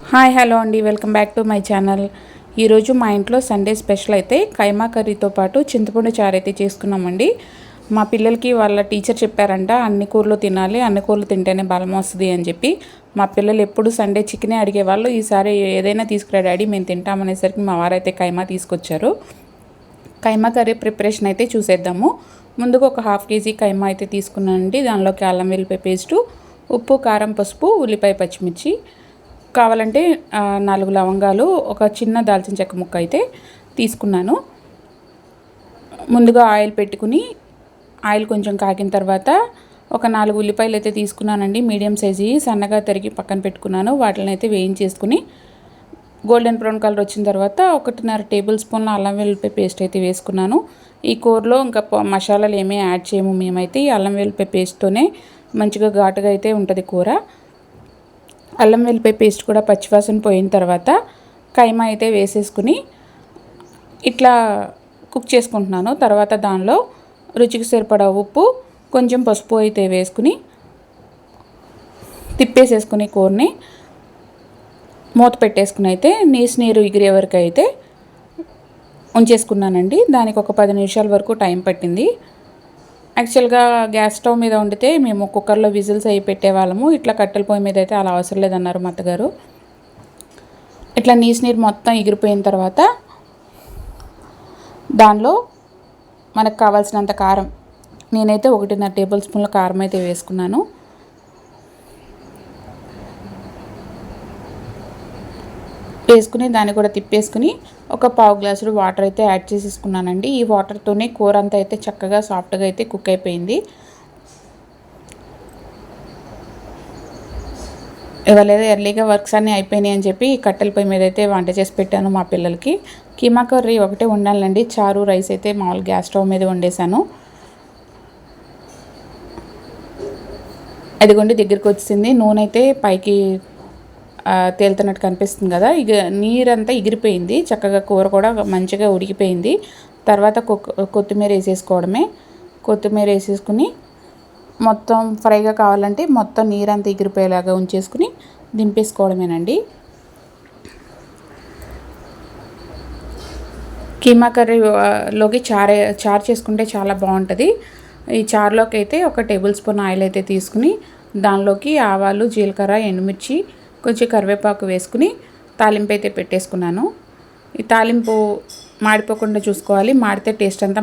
Hi hello అండి, welcome back to my channel. ఈరోజు మా ఇంట్లో సండే స్పెషల్ అయితే కైమా కర్రీతో పాటు చింతపండు చారు అయితే చేసుకున్నామండి. మా పిల్లలకి వాళ్ళ టీచర్ చెప్పారంట అన్ని కూరలు తినాలి, అన్ని కూరలు తింటేనే బలం వస్తుంది అని చెప్పి. మా పిల్లలు ఎప్పుడు సండే చికెనే అడిగేవాళ్ళు. ఈసారి ఏదైనా తీసుకురా డాడీ మేము తింటామనేసరికి మా వారైతే కైమా తీసుకొచ్చారు. కైమా కర్రీ ప్రిపరేషన్ అయితే చూసేద్దాము. ముందుగా ఒక హాఫ్ కేజీ కైమా అయితే తీసుకున్నానండి. దానిలోకి అల్లం వెల్లిపాయ పేస్టు, ఉప్పు, కారం, పసుపు, ఉల్లిపాయ, పచ్చిమిర్చి, కావాలంటే 4 లవంగాలు, ఒక చిన్న దాల్చిన చెక్క ముక్క అయితే తీసుకున్నాను. ముందుగా ఆయిల్ పెట్టుకుని ఆయిల్ కొంచెం కాగిన తర్వాత ఒక 4 ఉల్లిపాయలు అయితే తీసుకున్నానండి. మీడియం సైజు సన్నగా తరిగి పక్కన పెట్టుకున్నాను. వాటిని అయితే వేయించేసుకుని గోల్డెన్ బ్రౌన్ కలర్ వచ్చిన తర్వాత 1.5 టేబుల్ స్పూన్ల అల్లం వెల్లిపాయ పేస్ట్ అయితే వేసుకున్నాను. ఈ కూరలో ఇంకా మసాలాలు ఏమీ యాడ్ చేయము మేమైతే. ఈ అల్లం వెల్లిపాయ పేస్ట్తోనే మంచిగా ఘాటుగా అయితే ఉంటుంది కూర. అల్లం వెల్లిపాయ పేస్ట్ కూడా పచ్చివాసన పోయిన తర్వాత కైమా అయితే వేసేసుకుని ఇట్లా కుక్ చేసుకుంటున్నాను. తర్వాత దానిలో రుచికి సరిపడా ఉప్పు, కొంచెం పసుపు అయితే వేసుకుని తిప్పేసేసుకుని కూరని మూత పెట్టేసుకుని అయితే నీరు ఎగిరే వరకు అయితే ఉంచేసుకున్నానండి. దానికి ఒక 10 నిమిషాల వరకు టైం పట్టింది. యాక్చువల్గా గ్యాస్ స్టవ్ మీద వండితే మేము కుక్కర్లో విజిల్స్ అవి పెట్టేవాళ్ళము. ఇట్లా కట్టెల పొయ్యి మీద అయితే అలా అవసరం లేదన్నారు మా అత్తగారు. ఇట్లా నీరు మొత్తం ఎగిరిపోయిన తర్వాత దానిలో మనకు కావాల్సినంత కారం, నేనైతే 1.5 టేబుల్ స్పూన్ల కారం అయితే వేసుకున్నాను. వేసుకుని దాన్ని కూడా తిప్పేసుకుని ఒక 1/2 గ్లాసులు వాటర్ అయితే యాడ్ చేసేసుకున్నానండి. ఈ వాటర్తోనే కూర అంతా అయితే చక్కగా సాఫ్ట్గా అయితే కుక్ అయిపోయింది. ఇవాళ ఎర్లీగా వర్క్స్ అన్నీ అయిపోయినాయి అని చెప్పి కట్టెల పొయ్యి మీద అయితే వంట చేసి పెట్టాను మా పిల్లలకి. కీమా కర్రీ ఒకటే వండాలండి. చారు, రైస్ అయితే మామూలు గ్యాస్ స్టవ్ మీద వండేసాను. అదిగోండి దగ్గరికి వచ్చింది. నూనె అయితే పైకి తేలుతున్నట్టు కనిపిస్తుంది కదా. నీరంతా ఎగిరిపోయింది. చక్కగా కూర కూడా మంచిగా ఉడికిపోయింది. తర్వాత కొత్తిమీర వేసేసుకోవడమే. కొత్తిమీర వేసేసుకుని మొత్తం ఫ్రైగా కావాలంటే మొత్తం నీరంతా ఎగిరిపోయేలాగా ఉంచేసుకుని దింపేసుకోవడమేనండి. కీమా కర్రీలోకి చారు చేసుకుంటే చాలా బాగుంటుంది. ఈ చారులోకి అయితే ఒక టేబుల్ స్పూన్ ఆయిల్ అయితే తీసుకుని దానిలోకి ఆవాలు, జీలకర్ర, ఎండుమిర్చి, కొంచెం కరివేపాకు వేసుకుని తాలింపు అయితే పెట్టేసుకున్నాను. ఈ తాలింపు మాడిపోకుండా చూసుకోవాలి. మాడితే టేస్ట్ అంతా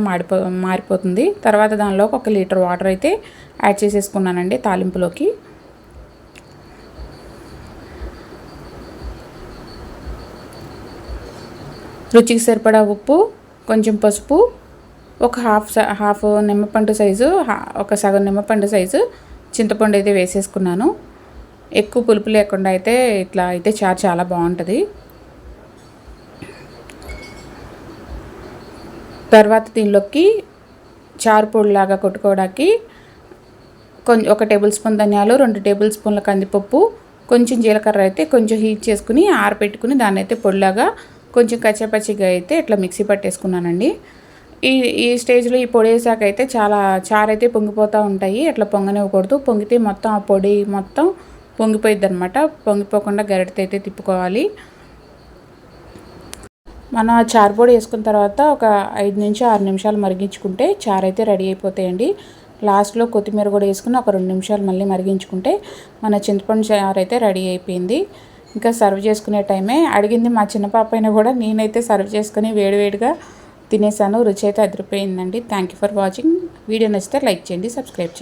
మారిపోతుంది. తర్వాత దానిలోకి 1 లీటర్ వాటర్ అయితే యాడ్ చేసేసుకున్నానండి తాలింపులోకి. రుచికి సరిపడా ఉప్పు, కొంచెం పసుపు, ఒక హాఫ్ నిమ్మపండు సైజు, ఒక సగం నిమ్మపండు సైజు చింతపండు అయితే వేసేసుకున్నాను. ఎక్కువ పులుపు లేకుండా అయితే ఇట్లా అయితే చారు చాలా బాగుంటుంది. తర్వాత దీనిలోకి చారు పొడిలాగా కొట్టుకోవడానికి ఒక టేబుల్ స్పూన్ ధనియాలు, 2 టేబుల్ స్పూన్ల కందిపప్పు, కొంచెం జీలకర్ర అయితే కొంచెం హీట్ చేసుకుని ఆరబెట్టుకుని దాన్ని అయితే పొడిలాగా కొంచెం కచ్చాపచ్చిగా అయితే ఇట్లా మిక్సీ పట్టేసుకున్నానండి. ఈ స్టేజ్లో ఈ పొడి వేసాక అయితే చాలా చారు అయితే పొంగిపోతూ ఉంటాయి. అట్లా పొంగనివ్వకూడదు. పొంగితే మొత్తం ఆ పొడి మొత్తం పొంగిపోయిద్ది అనమాట. పొంగిపోకుండా గరిటెతో అయితే తిప్పుకోవాలి. మనం ఆ చారు పొడి వేసుకున్న తర్వాత ఒక 5 నుంచి 6 నిమిషాలు మరిగించుకుంటే చారు అయితే రెడీ అయిపోతాయండి. లాస్ట్లో కొత్తిమీర కూడా వేసుకుని ఒక 2 నిమిషాలు మళ్ళీ మరిగించుకుంటే మన చింతపండు చారు అయితే రెడీ అయిపోయింది. ఇంకా సర్వ్ చేసుకునే టైమే. అడిగింది మా చిన్న పాప అయినా కూడా నేనైతే సర్వ్ చేసుకుని వేడివేడిగా తినేసాను. రుచి అయితే అదిరిపోయిందండి. Thank you for watching. Video నచ్చితే లైక్ చేయండి, సబ్స్క్రైబ్ చేయండి.